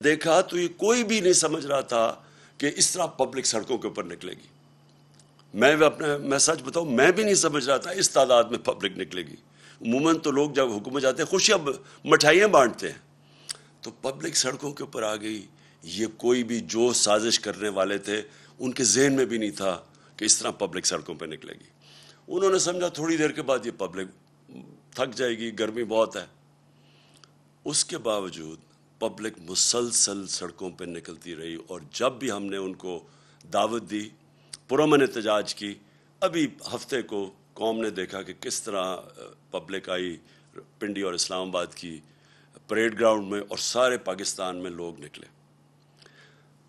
دیکھا تو یہ کوئی بھی نہیں سمجھ رہا تھا کہ اس طرح پبلک سڑکوں کے اوپر نکلے گی. میں سچ بتاؤں، میں بھی نہیں سمجھ رہا تھا اس تعداد میں پبلک نکلے گی. عموماً تو لوگ جب حکومت جاتے ہیں خوشیاں مٹھائیاں بانٹتے ہیں، تو پبلک سڑکوں کے اوپر آ گئی. یہ کوئی بھی جو سازش کرنے والے تھے ان کے ذہن میں بھی نہیں تھا کہ اس طرح پبلک سڑکوں پہ نکلے گی. انہوں نے سمجھا تھوڑی دیر کے بعد یہ پبلک تھک جائے گی، گرمی بہت ہے. اس کے باوجود پبلک مسلسل سڑکوں پہ نکلتی رہی، اور جب بھی ہم نے ان کو دعوت دی، پرامن احتجاج کی. ابھی ہفتے کو قوم نے دیکھا کہ کس طرح پبلک آئی پنڈی اور اسلام آباد کی پریڈ گراؤنڈ میں، اور سارے پاکستان میں لوگ نکلے.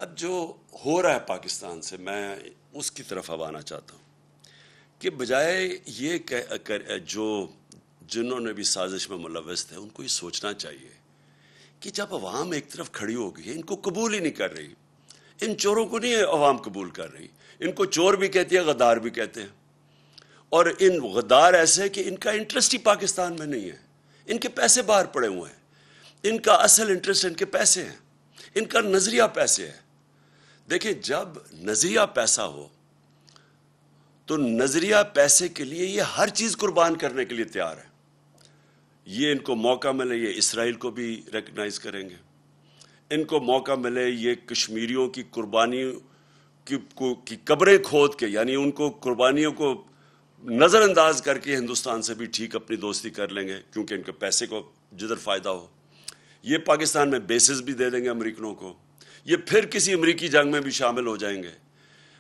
اب جو ہو رہا ہے پاکستان سے، میں اس کی طرف اب آنا چاہتا ہوں کہ بجائے یہ جو جنہوں نے بھی سازش میں ملوث تھے ان کو یہ سوچنا چاہیے کہ جب عوام ایک طرف کھڑی ہو گئی ہے، ان کو قبول ہی نہیں کر رہی، ان چوروں کو نہیں عوام قبول کر رہی. ان کو چور بھی کہتی ہے، غدار بھی کہتے ہیں. اور ان غدار ایسے کہ ان کا انٹرسٹ ہی پاکستان میں نہیں ہے، ان کے پیسے باہر پڑے ہوئے ہیں، ان کا اصل انٹرسٹ ان کے پیسے ہیں، ان کا نظریہ پیسے ہے. دیکھیں، جب نظریہ پیسہ ہو تو نظریہ پیسے کے لیے یہ ہر چیز قربان کرنے کے لیے تیار ہے. یہ ان کو موقع ملے یہ اسرائیل کو بھی ریکگنائز کریں گے، ان کو موقع ملے یہ کشمیریوں کی قربانیوں کی قبریں کھود کے، یعنی ان کو قربانیوں کو نظر انداز کر کے ہندوستان سے بھی ٹھیک اپنی دوستی کر لیں گے، کیونکہ ان کے پیسے کو جدھر فائدہ ہو. یہ پاکستان میں بیسز بھی دے دیں گے امریکنوں کو، یہ پھر کسی امریکی جنگ میں بھی شامل ہو جائیں گے.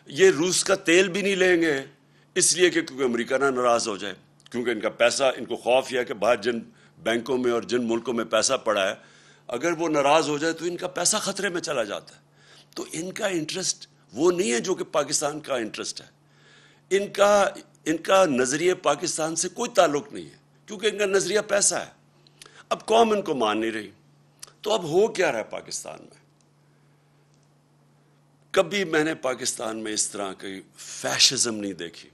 یہ روس کا تیل بھی نہیں لیں گے اس لیے کہ کیونکہ امریکہ نہ ناراض ہو جائے، کیونکہ ان کا پیسہ، ان کو خوف یہ ہے کہ باہر جن بینکوں میں اور جن ملکوں میں پیسہ پڑا ہے، اگر وہ ناراض ہو جائے تو ان کا پیسہ خطرے میں چلا جاتا ہے. تو ان کا انٹرسٹ وہ نہیں ہے جو کہ پاکستان کا انٹرسٹ ہے. ان کا نظریہ پاکستان سے کوئی تعلق نہیں ہے، کیونکہ ان کا نظریہ پیسہ ہے. اب قوم ان کو مان نہیں رہی، تو اب ہو کیا رہا ہے پاکستان میں؟ کبھی میں نے پاکستان میں اس طرح کی فیشزم نہیں دیکھی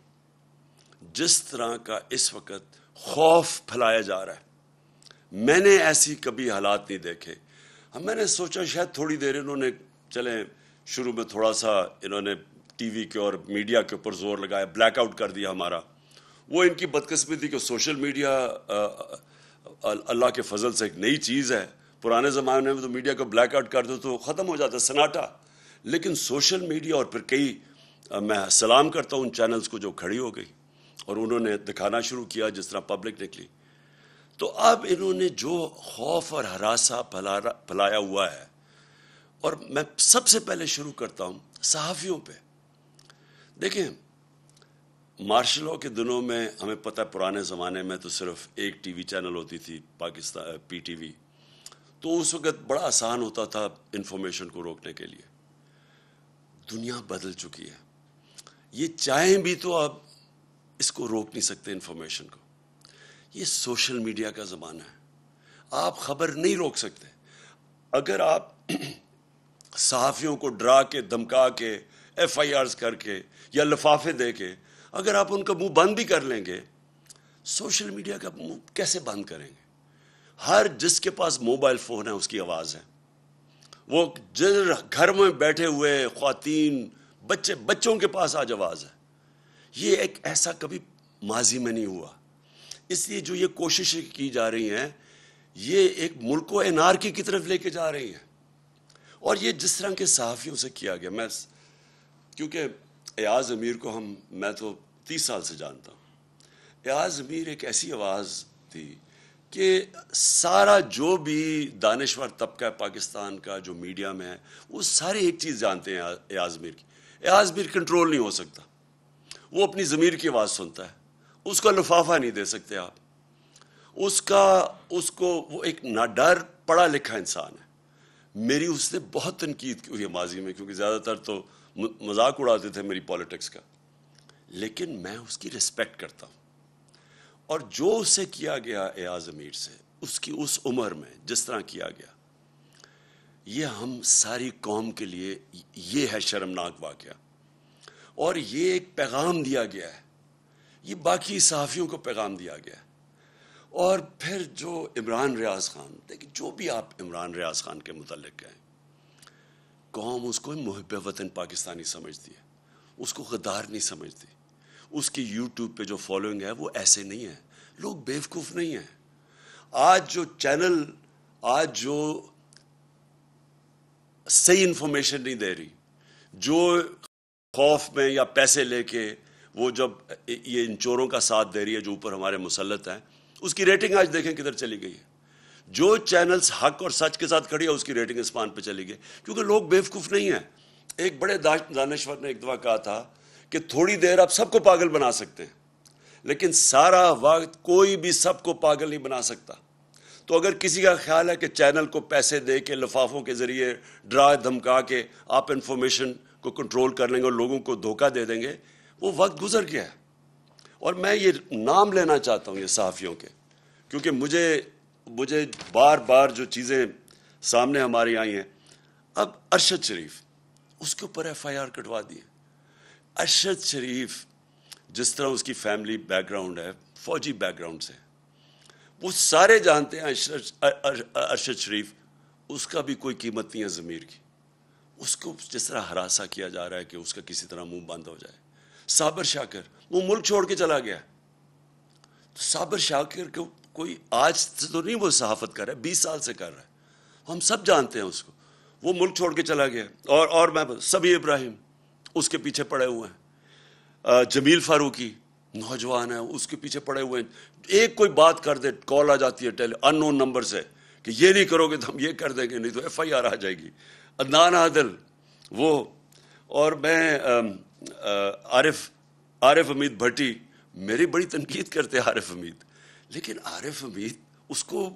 جس طرح کا اس وقت خوف پھیلایا جا رہا ہے. میں نے ایسی کبھی حالات نہیں دیکھے. میں نے سوچا شاید تھوڑی دیر انہوں نے چلیں، شروع میں تھوڑا سا انہوں نے ٹی وی کے اور میڈیا کے اوپر زور لگایا، بلیک آؤٹ کر دیا ہمارا. وہ ان کی بدقسمتی کہ سوشل میڈیا اللہ کے فضل سے ایک نئی چیز ہے. پرانے زمانے میں تو میڈیا کو بلیک آؤٹ کر دو تو ختم ہو جاتا سناٹا. لیکن سوشل میڈیا اور پھر میں سلام کرتا ہوں ان چینلز کو جو کھڑی ہو گئی اور انہوں نے دکھانا شروع کیا جس طرح پبلک نکلی. تو اب انہوں نے جو خوف اور ہراساں پھیلایا ہوا ہے، اور میں سب سے پہلے شروع کرتا ہوں صحافیوں پہ. دیکھیں، مارشل لاء کے دنوں میں ہمیں پتہ ہے پرانے زمانے میں تو صرف ایک ٹی وی چینل ہوتی تھی، پاکستان پی ٹی وی. تو اس وقت بڑا آسان ہوتا تھا انفارمیشن کو روکنے کے لیے. دنیا بدل چکی ہے، یہ چاہیں بھی تو آپ اس کو روک نہیں سکتے انفارمیشن کو. یہ سوشل میڈیا کا زمانہ ہے، آپ خبر نہیں روک سکتے. اگر آپ صحافیوں کو ڈرا کے، دھمکا کے، ایف آئی آرز کر کے یا لفافے دے کے اگر آپ ان کا منہ بند بھی کر لیں گے، سوشل میڈیا کا منہ کیسے بند کریں گے؟ ہر جس کے پاس موبائل فون ہے اس کی آواز ہے. وہ گھر میں بیٹھے ہوئے خواتین، بچوں کے پاس آج آواز ہے. یہ ایک ایسا کبھی ماضی میں نہیں ہوا. اس لیے جو یہ کوششیں کی جا رہی ہیں، یہ ایک ملک کو انارکی کی طرف لے کے جا رہی ہیں. اور یہ جس طرح کے صحافیوں سے کیا گیا، کیونکہ ایاز امیر کو میں تو 30 سال سے جانتا ہوں. ایاز امیر ایک ایسی آواز تھی کہ سارا جو بھی دانشور طبقہ پاکستان کا جو میڈیا میں ہے، وہ سارے ایک چیز جانتے ہیں ایاز امیر کی. ایاز امیر کنٹرول نہیں ہو سکتا، وہ اپنی ضمیر کی آواز سنتا ہے. اس کا لفافہ نہیں دے سکتے آپ. وہ ایک ناڈر پڑھا لکھا انسان ہے. میری اس نے بہت تنقید کی ہوئی ہے ماضی میں، کیونکہ زیادہ تر تو مذاق اڑاتے تھے میری پالیٹکس کا، لیکن میں اس کی ریسپیکٹ کرتا ہوں. اور جو اسے کیا گیا ایاز امیر سے، اس کی اس عمر میں جس طرح کیا گیا، یہ ہم ساری قوم کے لیے یہ ہے شرمناک واقعہ. اور یہ ایک پیغام دیا گیا ہے، یہ باقی صحافیوں کو پیغام دیا گیا ہے. اور پھر جو عمران ریاض خان، دیکھیں جو بھی آپ عمران ریاض خان کے متعلق کہیں، قوم اس کو محب وطن پاکستانی سمجھتی ہے، اس کو غدار نہیں سمجھتی. اس کی یوٹیوب پہ جو فالوئنگ ہے وہ ایسے نہیں ہے. لوگ بیوقوف نہیں ہیں. آج جو چینل جو صحیح انفارمیشن نہیں دے رہی، جو خوف میں یا پیسے لے کے وہ جب یہ ان چوروں کا ساتھ دے رہی ہے جو اوپر ہمارے مسلط ہیں، اس کی ریٹنگ آج دیکھیں کدھر چلی گئی ہے. جو چینلز حق اور سچ کے ساتھ کھڑی ہے اس کی ریٹنگ اسمان پہ چلی گئی، کیونکہ لوگ بیوقوف نہیں ہیں. ایک بڑے دانشور نے ایک دفعہ کہا تھا کہ تھوڑی دیر آپ سب کو پاگل بنا سکتے ہیں، لیکن سارا وقت کوئی بھی سب کو پاگل نہیں بنا سکتا. تو اگر کسی کا خیال ہے کہ چینل کو پیسے دے کے لفافوں کے ذریعے ڈرا دھمکا کے آپ انفارمیشن کو کنٹرول کر لیں گے اور لوگوں کو دھوکہ دے دیں گے، وہ وقت گزر گیا ہے. اور میں یہ نام لینا چاہتا ہوں یہ صحافیوں کے، کیونکہ مجھے بار بار جو چیزیں سامنے ہماری آئی ہیں. اب ارشد شریف، اس کے اوپر ایف آئی آر کٹوا دی ہے. ارشد شریف جس طرح اس کی فیملی بیک گراؤنڈ ہے، فوجی بیک گراؤنڈ سے، وہ سارے جانتے ہیں ارشد شریف، اس کا بھی کوئی قیمت نہیں ہے ضمیر کی. اس کو جس طرح ہراساں کیا جا رہا ہے کہ اس کا کسی طرح منہ بند ہو جائے. صابر شاکر وہ ملک چھوڑ کے چلا گیا. تو صابر شاکر کو کوئی آج سے تو نہیں وہ صحافت کر رہا ہے، 20 سال سے کر رہا ہے، ہم سب جانتے ہیں اس کو. وہ ملک چھوڑ کے چلا گیا. اور میں سبی ابراہیم اس کے پیچھے پڑے ہوئے ہیں. جمیل فاروقی نوجوان ہے، اس کے پیچھے پڑے ہوئے ہیں. ایک کوئی بات کر دے، کال آ جاتی ہے ان نون نمبر سے کہ یہ نہیں کرو گے تو ہم یہ کر دیں گے، نہیں تو ایف آئی آر آ جائے گی. عدنان عادل وہ، اور میں عارف حمید بھٹی، میری بڑی تنقید کرتے ہیں عارف حمید، لیکن عارف حمید اس کو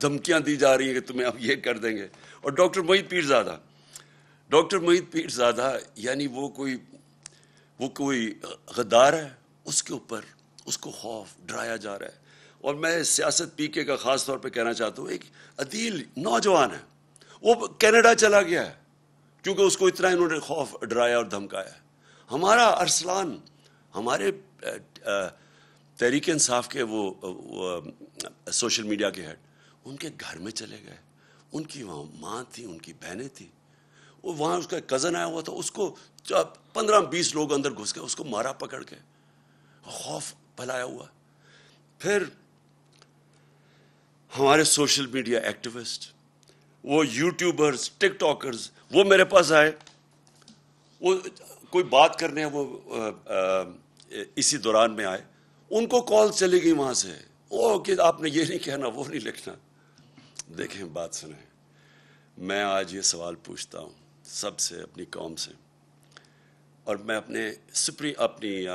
دھمکیاں دی جا رہی ہیں کہ تمہیں اب یہ کر دیں گے. اور ڈاکٹر محیط پیرزادہ یعنی وہ کوئی غدار ہے، اس کے اوپر اس کو خوف ڈرایا جا رہا ہے. اور میں سیاست پی کے کا خاص طور پہ کہنا چاہتا ہوں، ایک عدیل نوجوان ہے، وہ کینیڈا چلا گیا ہے کیونکہ اس کو اتنا انہوں نے خوف ڈرایا اور دھمکایا. ہمارا ارسلان، ہمارے تحریک انصاف کے وہ سوشل میڈیا کے ہیڈ، ان کے گھر میں چلے گئے. ان کی وہاں ماں تھی، ان کی بہنیں تھیں، وہ وہاں اس کا کزن آیا ہوا تھا، اس کو 15-20 لوگ اندر گھس گئے، اس کو مارا پکڑ کے، خوف پھیلایا ہوا. پھر ہمارے سوشل میڈیا ایکٹیوسٹ، وہ یوٹیوبرز، ٹک ٹاکرز، وہ میرے پاس آئے، وہ کوئی بات کرنے وہ اسی دوران میں آئے، ان کو کال چلی گئی وہاں سے، او کہ آپ نے یہ نہیں کہنا، وہ نہیں لکھنا. دیکھیں بات سنیں، میں آج یہ سوال پوچھتا ہوں سب سے، اپنی قوم سے، اور میں اپنی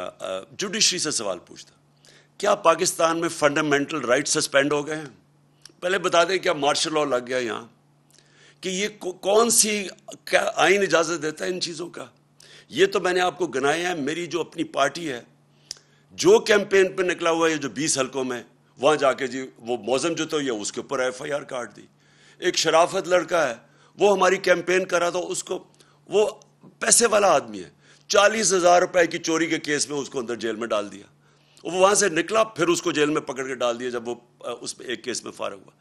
جوڈیشری سے سوال پوچھتا ہوں، کیا پاکستان میں فنڈامنٹل رائٹ سسپینڈ ہو گئے ہیں؟ پہلے بتا دیں کیا مارشل لاء لگ گیا یہاں؟ کہ یہ کون سی کیا آئین اجازت دیتا ہے ان چیزوں کا؟ یہ تو میں نے آپ کو گنایا ہے. میری جو اپنی پارٹی ہے، جو کیمپین پہ نکلا ہوا ہے جو 20 حلقوں میں، وہاں جا کے جی وہ موزم جو تو یہ اس کے اوپر ایف آئی آر کاٹ دی. ایک شرافت لڑکا ہے، وہ ہماری کیمپین کر رہا تھا، اس کو، وہ پیسے والا آدمی ہے، 40,000 روپے کی چوری کے کیس میں اس کو اندر جیل میں ڈال دیا. وہ وہاں سے نکلا، پھر اس کو جیل میں پکڑ کے ڈال دیا جب وہ اس میں ایک کیس میں فارغ ہوا.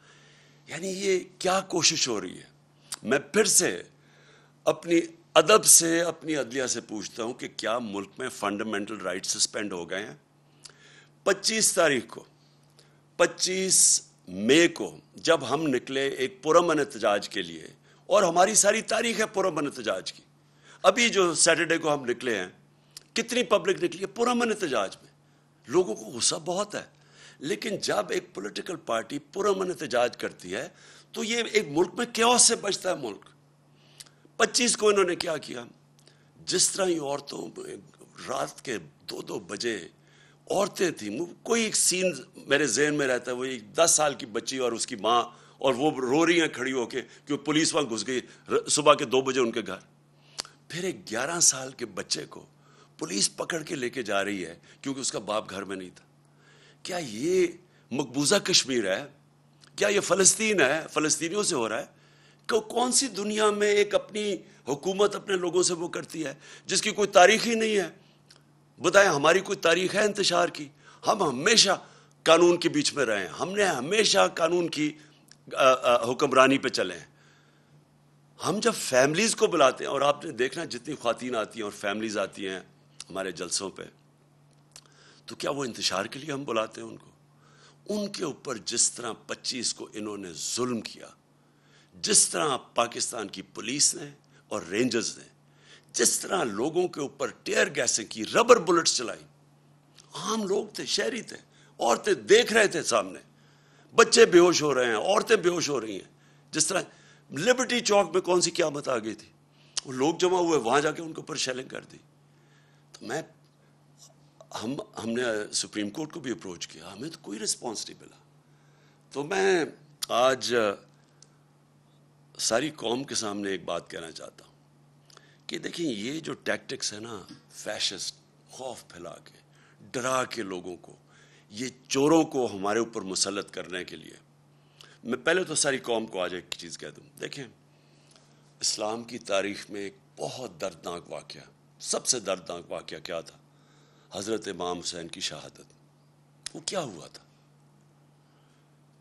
یعنی یہ کیا کوشش ہو رہی ہے؟ میں پھر سے اپنی ادب سے اپنی عدلیہ سے پوچھتا ہوں کہ کیا ملک میں فنڈامنٹل رائٹ سسپینڈ ہو گئے ہیں؟ 25 مئی کو جب ہم نکلے ایک پرامن احتجاج کے لیے، اور ہماری ساری تاریخ ہے پرامن احتجاج کی. ابھی جو سیٹرڈے کو ہم نکلے ہیں، کتنی پبلک نکلی ہے پرامن احتجاج میں؟ لوگوں کو غصہ بہت ہے، لیکن جب ایک پولیٹیکل پارٹی پرامن احتجاج کرتی ہے تو یہ ایک ملک میں کیوس سے بچتا ہے ملک. 25 کو انہوں نے کیا کیا؟ جس طرح ہی عورتوں رات کے 2 بجے عورتیں تھیں، کوئی ایک سین میرے ذہن میں رہتا ہے، وہ ایک 10 سال کی بچی اور اس کی ماں، اور وہ رو رہی ہیں کھڑی ہو کے کہ پولیس وہاں گھس گئی صبح کے 2 بجے ان کے گھر. پھر ایک 11 سال کے بچے کو پولیس پکڑ کے لے کے جا رہی ہے کیونکہ اس کا باپ گھر میں نہیں تھا. کیا یہ مقبوضہ کشمیر ہے؟ کیا یہ فلسطین ہے؟ فلسطینیوں سے ہو رہا ہے؟ کون سی دنیا میں ایک اپنی حکومت اپنے لوگوں سے وہ کرتی ہے جس کی کوئی تاریخ ہی نہیں ہے؟ بتائیں، ہماری کوئی تاریخ ہے انتشار کی؟ ہم ہمیشہ قانون کے بیچ میں رہے ہیں، ہم نے ہمیشہ قانون کی حکمرانی پہ چلے ہیں. ہم جب فیملیز کو بلاتے ہیں، اور آپ نے دیکھنا جتنی خواتین آتی ہیں اور فیملیز آتی ہیں ہمارے جلسوں پہ، تو کیا وہ انتشار کے لیے ہم بلاتے ہیں ان کو؟ ان کے اوپر جس طرح 25 کو انہوں نے ظلم کیا، جس طرح پاکستان کی پولیس نے اور رینجرز نے جس طرح لوگوں کے اوپر ٹیئر گیسیں کی، ربر بلٹس چلائی، عام لوگ تھے، شہری تھے، عورتیں دیکھ رہے تھے سامنے، بچے بے ہوش ہو رہے ہیں، عورتیں بے ہوش ہو رہی ہیں، جس طرح لبرٹی چوک میں کون سی قیامت آ گئی تھی، وہ لوگ جمع ہوئے، وہاں جا کے ان کے اوپر شیلنگ کر دی۔ تو ہم نے سپریم کورٹ کو بھی اپروچ کیا، ہمیں تو کوئی رسپانس نہیں ملا۔ تو میں آج ساری قوم کے سامنے ایک بات کہنا چاہتا ہوں کہ دیکھیں، یہ جو ٹیکٹکس ہے نا، فیشسٹ، خوف پھیلا کے، ڈرا کے لوگوں کو، یہ چوروں کو ہمارے اوپر مسلط کرنے کے لیے، میں پہلے تو ساری قوم کو آج ایک چیز کہہ دوں۔ دیکھیں، اسلام کی تاریخ میں ایک بہت دردناک واقعہ، سب سے دردناک واقعہ کیا تھا؟ حضرت امام حسین کی شہادت۔ وہ کیا ہوا تھا؟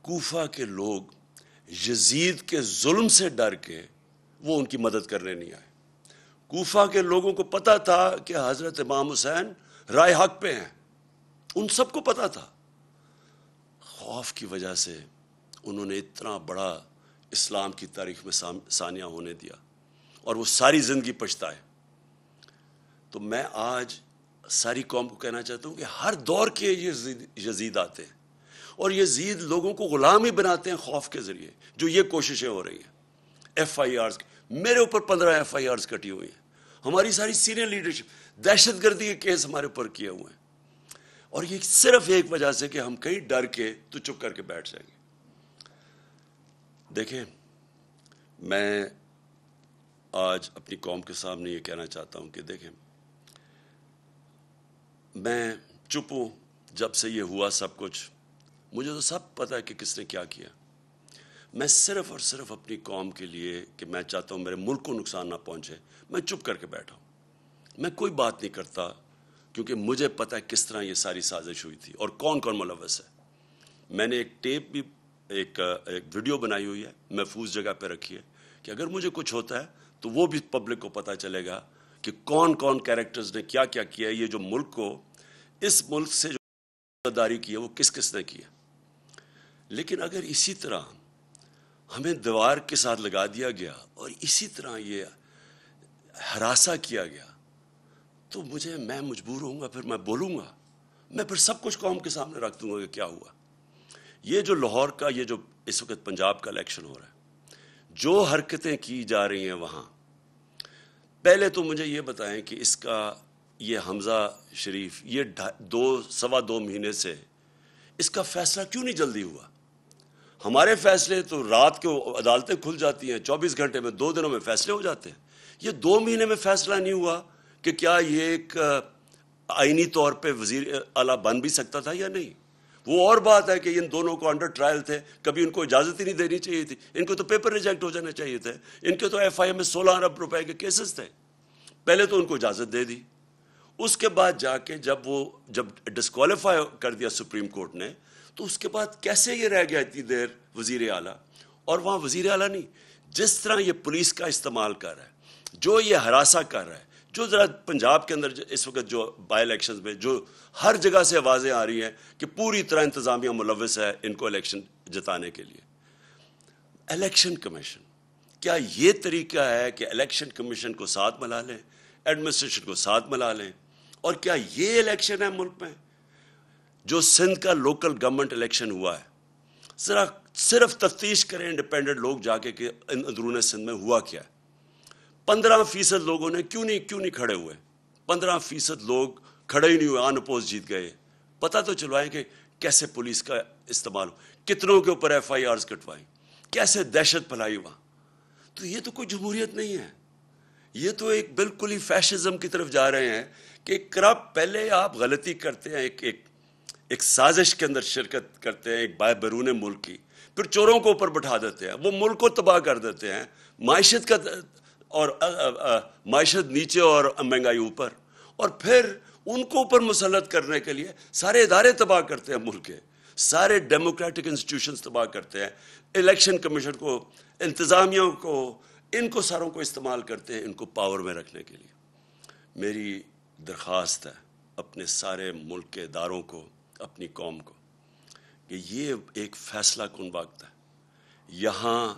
کوفہ کے لوگ یزید کے ظلم سے ڈر کے وہ ان کی مدد کرنے نہیں آئے۔ کوفہ کے لوگوں کو پتا تھا کہ حضرت امام حسین رائے حق پہ ہیں، ان سب کو پتا تھا۔ خوف کی وجہ سے انہوں نے اتنا بڑا اسلام کی تاریخ میں ثانیہ ہونے دیا، اور وہ ساری زندگی پچھتائے۔ تو میں آج ساری قوم کو کہنا چاہتا ہوں کہ ہر دور کے یزید آتے ہیں، اور یزید لوگوں کو غلام ہی بناتے ہیں خوف کے ذریعے، جو یہ کوششیں ہو رہی ہیں۔ ایف آئی آرز، میرے اوپر 15 ایف آئی آرز کٹی ہوئی ہیں، ہماری ساری سینئر لیڈرشپ، دہشت گردی کے کیس ہمارے اوپر کیے ہوئے ہیں، اور یہ صرف ایک وجہ سے کہ ہم کہیں ڈر کے تو چپ کر کے بیٹھ جائیں گے۔ دیکھیں، میں آج اپنی قوم کے سامنے یہ کہنا چاہتا ہوں کہ دیکھیں، میں چپ ہوں جب سے یہ ہوا سب کچھ، مجھے تو سب پتہ ہے کہ کس نے کیا کیا۔ میں صرف اور صرف اپنی قوم کے لیے کہ میں چاہتا ہوں میرے ملک کو نقصان نہ پہنچے، میں چپ کر کے بیٹھا ہوں، میں کوئی بات نہیں کرتا، کیونکہ مجھے پتہ ہے کس طرح یہ ساری سازش ہوئی تھی اور کون کون ملوث ہے۔ میں نے ایک ٹیپ بھی، ایک ویڈیو بنائی ہوئی ہے، محفوظ جگہ پہ رکھی ہے، کہ اگر مجھے کچھ ہوتا ہے تو وہ بھی پبلک کو پتہ چلے گا کہ کون کون کیریکٹرز نے کیا کیا کیا ہے، یہ جو ملک کو، اس ملک سے جو داری کی ہے وہ کس کس نے کی ہے۔ لیکن اگر اسی طرح ہمیں دیوار کے ساتھ لگا دیا گیا اور اسی طرح یہ ہراساں کیا گیا، تو میں مجبور ہوں گا، پھر میں بولوں گا، میں پھر سب کچھ قوم کے سامنے رکھ دوں گا کہ کیا ہوا۔ یہ جو لاہور کا، یہ جو اس وقت پنجاب کا الیکشن ہو رہا ہے، جو حرکتیں کی جا رہی ہیں وہاں، پہلے تو مجھے یہ بتائیں کہ اس کا، یہ حمزہ شریف، یہ 2.25 مہینے سے اس کا فیصلہ کیوں نہیں جلدی ہوا؟ ہمارے فیصلے تو رات کو عدالتیں کھل جاتی ہیں، 24 گھنٹے میں، 2 دنوں میں فیصلے ہو جاتے ہیں۔ یہ 2 مہینے میں فیصلہ نہیں ہوا کہ کیا یہ ایک آئینی طور پہ وزیر اعلیٰ بن بھی سکتا تھا یا نہیں؟ وہ اور بات ہے کہ ان دونوں کو انڈر ٹرائل تھے، کبھی ان کو اجازت ہی نہیں دینی چاہیے تھی، ان کو تو پیپر ریجیکٹ ہو جانا چاہیے تھے، ان کے تو ایف آئی اے میں 16 ارب روپے کے کیسز تھے، پہلے تو ان کو اجازت دے دی۔ اس کے بعد جا کے جب ڈسکوالیفائی کر دیا سپریم کورٹ نے، تو اس کے بعد کیسے یہ رہ گیا اتنی دیر وزیر اعلیٰ؟ اور وہاں وزیر اعلیٰ نہیں، جس طرح یہ پولیس کا استعمال کر رہا ہے، جو یہ ہراساں کر رہا ہے، جو ذرا پنجاب کے اندر اس وقت جو بائی الیکشنز میں جو ہر جگہ سے آوازیں آ رہی ہیں کہ پوری طرح انتظامیہ ملوث ہے ان کو الیکشن جتانے کے لیے۔ الیکشن کمیشن، کیا یہ طریقہ ہے کہ الیکشن کمیشن کو ساتھ ملا لیں، ایڈمنسٹریشن کو ساتھ ملا لیں؟ اور کیا یہ الیکشن ہے ملک میں؟ جو سندھ کا لوکل گورنمنٹ الیکشن ہوا ہے، ذرا صرف تفتیش کریں انڈیپینڈنٹ لوگ جا کے کہ اندرون سندھ میں ہوا کیا ہے۔ 15% لوگوں نے کیوں نہیں کھڑے ہوئے؟ 15% لوگ کھڑے ہی نہیں ہوئے، آن اپوز جیت گئے۔ پتہ تو چلوائیں کہ کیسے پولیس کا استعمال، کتنوں کے اوپر ایف آئی آرز کٹوائیں، کیسے دہشت پھیلائی وہاں۔ تو یہ تو کوئی جمہوریت نہیں ہے، یہ تو ایک بالکل ہی فیشزم کی طرف جا رہے ہیں کہ کرپٹ، پہلے آپ غلطی کرتے ہیں، ایک سازش کے اندر شرکت کرتے ہیں ایک بیرون ملک کی، پھر چوروں کو اوپر بٹھا دیتے ہیں، وہ ملک کو تباہ کر دیتے ہیں، معیشت کا، اور معیشت نیچے اور مہنگائی اوپر، اور پھر ان کو اوپر مسلط کرنے کے لیے سارے ادارے تباہ کرتے ہیں، ملک کے سارے ڈیموکریٹک انسٹیٹیوشنز تباہ کرتے ہیں، الیکشن کمیشن کو، انتظامیہ کو، ان کو ساروں کو استعمال کرتے ہیں ان کو پاور میں رکھنے کے لیے. میری درخواست ہے اپنے سارے ملک کے اداروں کو, اپنی قوم کو, کہ یہ ایک فیصلہ کن وقت ہے. یہاں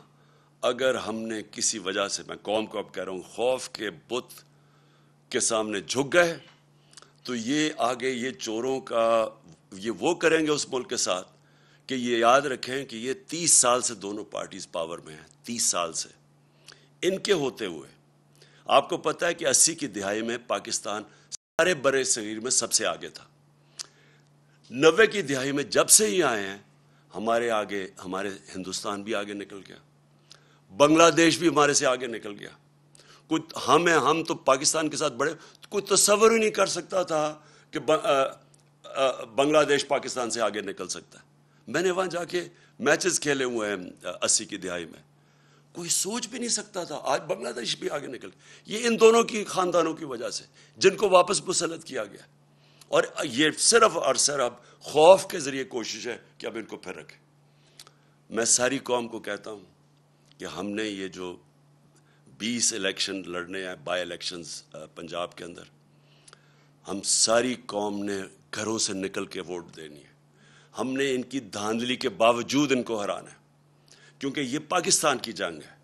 اگر ہم نے کسی وجہ سے, میں قوم کو اب کہہ رہا ہوں, خوف کے بت کے سامنے جھک گئے تو یہ آگے یہ چوروں کا یہ وہ کریں گے اس ملک کے ساتھ کہ یہ یاد رکھیں کہ یہ 30 سال سے دونوں پارٹیز پاور میں ہیں. 30 سال سے ان کے ہوتے ہوئے آپ کو پتہ ہے کہ 80 کی دہائی میں پاکستان سارے برے صغیر میں سب سے آگے تھا. 90 کی دہائی میں جب سے ہی آئے ہیں ہمارے آگے, ہمارے ہندوستان بھی آگے نکل گیا, بنگلہ دیش بھی ہمارے سے آگے نکل گیا. ہم تو پاکستان کے ساتھ بڑے, کوئی تصور ہی نہیں کر سکتا تھا کہ بنگلہ دیش پاکستان سے آگے نکل سکتا ہے. میں نے وہاں جا کے میچز کھیلے ہوئے ہیں 80 کی دہائی میں, کوئی سوچ بھی نہیں سکتا تھا. آج بنگلہ دیش بھی آگے نکل گیا. یہ ان دونوں کی خاندانوں کی وجہ سے جن کو واپس مسلط کیا گیا, اور یہ صرف اور صرف خوف کے ذریعے کوشش ہے کہ اب ان کو پھر رکھیں. میں ساری قوم کو کہتا ہوں کہ ہم نے یہ جو 20 الیکشن لڑنے ہیں, بائی الیکشنز پنجاب کے اندر, ہم ساری قوم نے گھروں سے نکل کے ووٹ دینی ہے. ہم نے ان کی دھاندلی کے باوجود ان کو ہرانا ہے, کیونکہ یہ پاکستان کی جنگ ہے.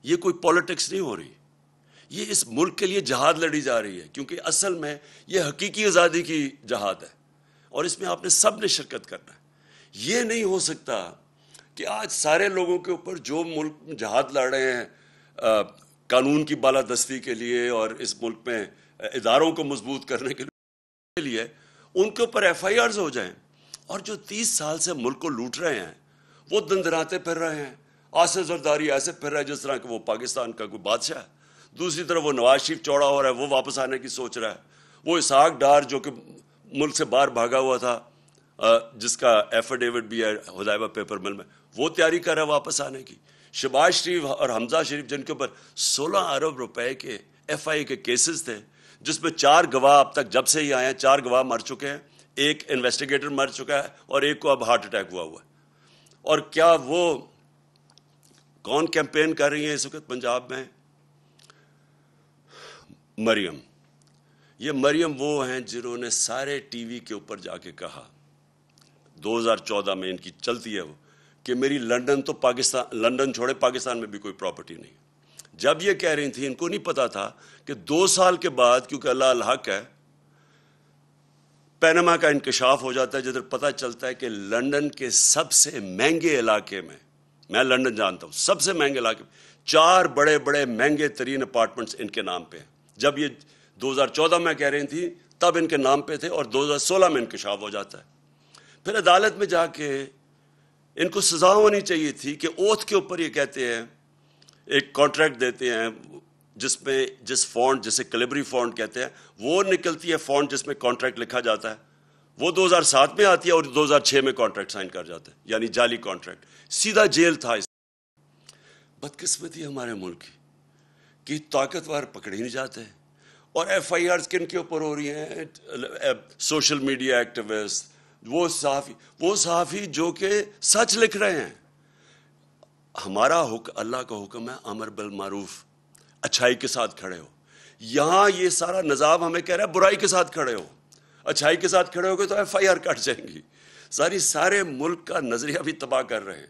یہ کوئی پولیٹکس نہیں ہو رہی, یہ اس ملک کے لیے جہاد لڑی جا رہی ہے, کیونکہ اصل میں یہ حقیقی آزادی کی جہاد ہے اور اس میں آپ نے سب نے شرکت کرنا ہے. یہ نہیں ہو سکتا کہ آج سارے لوگوں کے اوپر جو ملک جہاد لڑ رہے ہیں قانون کی بالادستی کے لیے اور اس ملک میں اداروں کو مضبوط کرنے کے لیے, ان کے اوپر ایف آئی آرز ہو جائیں, اور جو 30 سال سے ملک کو لوٹ رہے ہیں وہ دندراتے پھر رہے ہیں. آصف زرداری ایسے پھر رہا ہے جس طرح کہ وہ پاکستان کا کوئی بادشاہ ہے. دوسری طرف وہ نواز شریف چوڑا ہو رہا ہے, وہ واپس آنے کی سوچ رہا ہے. وہ اسحاق ڈار جو کہ ملک سے باہر بھاگا ہوا تھا, جس کا ایفیڈیوٹ بھی ہے حدیبیہ پیپر مل میں, وہ تیاری کر رہا ہے واپس آنے کی. شہباز شریف اور حمزہ شریف جن کے اوپر 16 ارب روپے کے ایف آئی کے کیسز تھے, جس میں 4 گواہ اب تک جب سے ہی آئے ہیں 4 گواہ مر چکے ہیں, ایک انویسٹیگیٹر مر چکا ہے اور ایک کو اب ہارٹ اٹیک ہوا ہے. اور کیا وہ کون کیمپین کر رہی ہیں اس وقت پنجاب میں؟ مریم. یہ مریم وہ ہیں جنہوں نے سارے ٹی وی کے اوپر جا کے کہا 2014 میں, ان کی چلتی ہے وہ, کہ میری لنڈن تو پاکستان, لنڈن چھوڑے پاکستان میں بھی کوئی پراپرٹی نہیں. جب یہ کہہ رہی تھیں ان کو نہیں پتا تھا کہ 2 سال کے بعد, کیونکہ اللہ الحق ہے, پینما کا انکشاف ہو جاتا ہے جدھر پتہ چلتا ہے کہ لنڈن کے سب سے مہنگے علاقے میں لنڈن جانتا ہوں, سب سے مہنگے علاقے میں 4 بڑے بڑے مہنگے ترین اپارٹمنٹس ان کے نام پہ ہیں. جب یہ 2014 میں کہہ رہی تھی تب ان کے نام پہ تھے, اور 2016 میں انکشاف ہو جاتا ہے. پھر عدالت میں جا کے ان کو سزا ہونی چاہیے تھی کہ اوتھ کے اوپر یہ کہتے ہیں, ایک کانٹریکٹ دیتے ہیں جس میں جس فونٹ, جسے کلیبری فونٹ کہتے ہیں, وہ نکلتی ہے فونٹ جس میں کانٹریکٹ لکھا جاتا ہے, وہ 2007 میں آتی ہے اور 2006 میں کانٹریکٹ سائن کر جاتے ہیں, یعنی جعلی کانٹریکٹ. سیدھا جیل تھا. بدقسمتی ہمارے ملک کی طاقتور پکڑے نہیں جاتے, اور ایف آئی آرز کن کے اوپر ہو رہی ہیں؟ سوشل میڈیا ایکٹیوسٹ, وہ صحافی جو کہ سچ لکھ رہے ہیں. ہمارا اللہ کا حکم ہے امر بالمعروف, اچھائی کے ساتھ کھڑے ہو. یہاں یہ سارا نظام ہمیں کہہ رہا ہے برائی کے ساتھ کھڑے ہو. اچھائی کے ساتھ کھڑے ہو گے تو ایف آئی آر کٹ جائیں گی. سارے ملک کا نظریہ بھی تباہ کر رہے ہیں,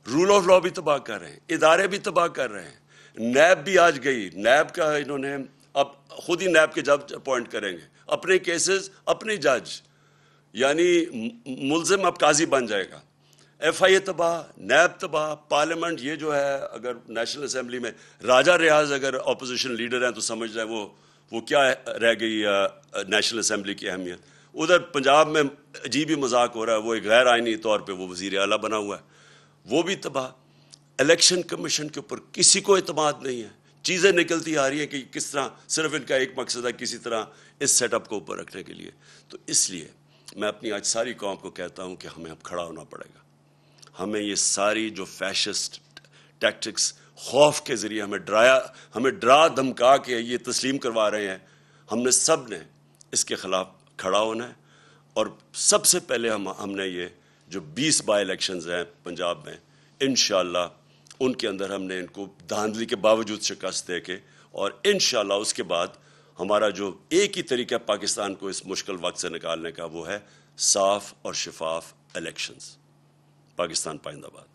رول آف لا بھی تباہ کر رہے ہیں, ادارے بھی تباہ کر رہے ہیں. نیب بھی آج گئی, نیب کا انہوں نے اب خود ہی نیب کے جج اپوائنٹ کریں گے, اپنے کیسز اپنے جج, یعنی ملزم اب قاضی بن جائے گا. ایف آئی اے تباہ, نیب تباہ, پارلیمنٹ یہ جو ہے, اگر نیشنل اسمبلی میں راجہ ریاض اگر اپوزیشن لیڈر ہیں تو سمجھ جائیں وہ کیا رہ گئی نیشنل اسمبلی کی اہمیت. ادھر پنجاب میں عجیب ہی مذاق ہو رہا ہے, وہ ایک غیر آئینی طور پہ وہ وزیر اعلیٰ بنا ہوا ہے, وہ بھی تباہ. الیکشن کمیشن کے اوپر کسی کو اعتماد نہیں ہے. چیزیں نکلتی آ رہی ہیں کہ کس طرح صرف ان کا ایک مقصد ہے کسی طرح اس سیٹ اپ کو اوپر رکھنے کے لیے. تو اس لیے میں اپنی آج ساری قوم کو کہتا ہوں کہ ہمیں اب کھڑا ہونا پڑے گا. ہمیں یہ ساری جو فیشسٹ ٹیکٹکس خوف کے ذریعے ہمیں ڈرا دھمکا کے یہ تسلیم کروا رہے ہیں, ہم نے سب نے اس کے خلاف کھڑا ہونا ہے. اور سب سے پہلے ہم نے یہ جو 20 بائی الیکشنز ہیں پنجاب میں, انشاءاللہ ان کے اندر ہم نے ان کو دھاندلی کے باوجود شکست دے کے، اور انشاءاللہ اس کے بعد ہمارا جو ایک ہی طریقہ پاکستان کو اس مشکل وقت سے نکالنے کا، وہ ہے صاف اور شفاف الیکشنز۔ پاکستان پائندہ باد۔